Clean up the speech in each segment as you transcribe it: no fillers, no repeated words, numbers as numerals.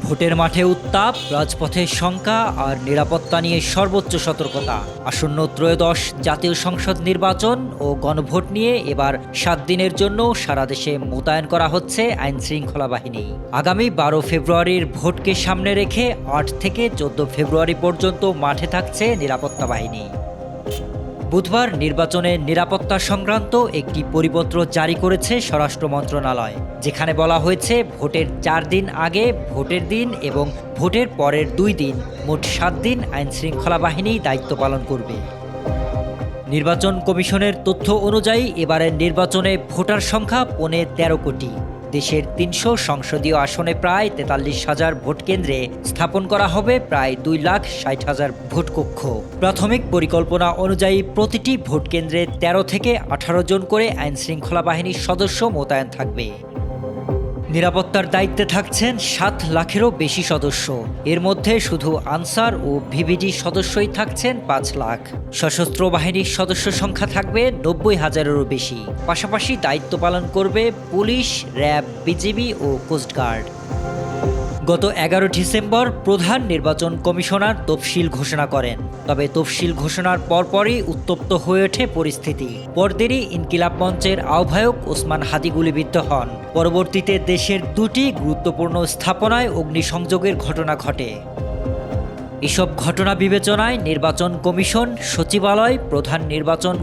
ভোটের মাঠে উত্তাপ, রাজপথে শঙ্কা আর নিরাপত্তা নিয়ে সর্বোচ্চ সতর্কতা। আসন্ন ত্রয়োদশ জাতীয় সংসদ নির্বাচন ও গণভোট নিয়ে এবার 7 দিনের জন্য সারা দেশে মোতায়েন করা হচ্ছে আইনশৃঙ্খলা বাহিনী। আগামী 12 ফেব্রুয়ারির ভোটকে সামনে রেখে 8 থেকে 14 ফেব্রুয়ারি পর্যন্ত মাঠে থাকছে নিরাপত্তা বাহিনী। বুধবার নির্বাচনে নিরাপত্তা সংক্রান্ত একটি পরিপত্র জারি করেছে স্বরাষ্ট্র মন্ত্রণালয়, যেখানে বলা হয়েছে ভোটের 4 দিন আগে, ভোটের দিন এবং ভোটের পরের 2 দিন মোট 7 দিন আইনশৃঙ্খলা বাহিনী দায়িত্ব পালন করবে। নির্বাচন কমিশনের তথ্য অনুযায়ী এবারের নির্বাচনে ভোটার সংখ্যা 13 কোটি। দেশের 300 সংসদীয় আসনে প্রায় 43,000 ভোট কেন্দ্রে স্থাপন করা হবে প্রায় 2,60,000 ভোট কক্ষ। প্রাথমিক পরিকল্পনা অনুযায়ী প্রতিটি ভোট কেন্দ্রে 13 থেকে 18 জন করে আইনশৃঙ্খলা বাহিনীর সদস্য মোতায়েন থাকবে। নিরাপত্তার দায়িত্বে থাকছেন 7 লাখেরও বেশি সদস্য। এর মধ্যে শুধু আনসার ও ভিভিডি সদস্যই থাকছেন 5 লাখ। সশস্ত্র বাহিনীর সদস্য সংখ্যা থাকবে 90,000-এরও বেশি। পাশাপাশি দায়িত্ব পালন করবে পুলিশ, র্যাব, বিজিবি ও কোস্টগার্ড। গত 11 ডিসেম্বর প্রধান নির্বাচন কমিশনার তফসিল ঘোষণা করেন। তবে তফসিল ঘোষণার পরপরই উত্তপ্ত হয়ে ওঠে পরিস্থিতি। পরদিনই ইনকিলাব মঞ্চের আহ্বায়ক ওসমান হাদি গুলিবিদ্ধ হন। পরবর্তীতে দেশের 2টি গুরুত্বপূর্ণ স্থাপনায় অগ্নিসংযোগের ঘটনা ঘটে। এসব ঘটনা বিবেচনায় নির্বাচন কমিশন, সচিবালয়, প্রধান নির্বাচন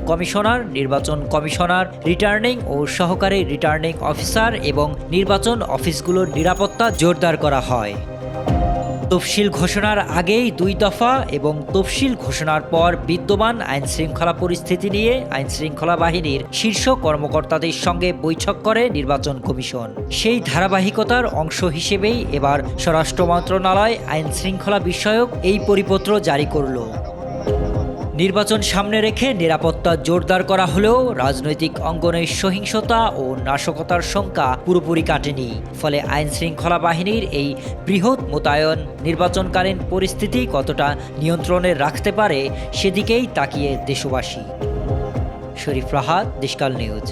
কমিশনার, রিটার্নিং ও সহকারী রিটার্নিং অফিসার এবং নির্বাচন অফিসগুলোর নিরাপত্তা জোরদার করা হয়। তফসিল ঘোষণার আগেই 2 দফা এবং তফসিল ঘোষণার পর বিদ্যমান আইনশৃঙ্খলা পরিস্থিতি নিয়ে আইনশৃঙ্খলা বাহিনীর শীর্ষ কর্মকর্তাদের সঙ্গে বৈঠক করে নির্বাচন কমিশন। সেই ধারাবাহিকতার অংশ হিসেবেই এবার স্বরাষ্ট্র মন্ত্রণালয় আইনশৃঙ্খলা বিষয়ক এই পরিপত্র জারি করল। নির্বাচন সামনে রেখে নিরাপত্তা জোরদার করা হলেও রাজনৈতিক অঙ্গনে সহিংসতা ও নাশকতার শঙ্কা পুরোপুরি কাটেনি। ফলে আইনশৃঙ্খলা বাহিনীর এই বৃহৎ মোতায়েন নির্বাচনকালীন পরিস্থিতি কতটা নিয়ন্ত্রণে রাখতে পারে সেদিকেই তাকিয়ে দেশবাসী। শরীফ রাহাত, দেশকাল নিউজ।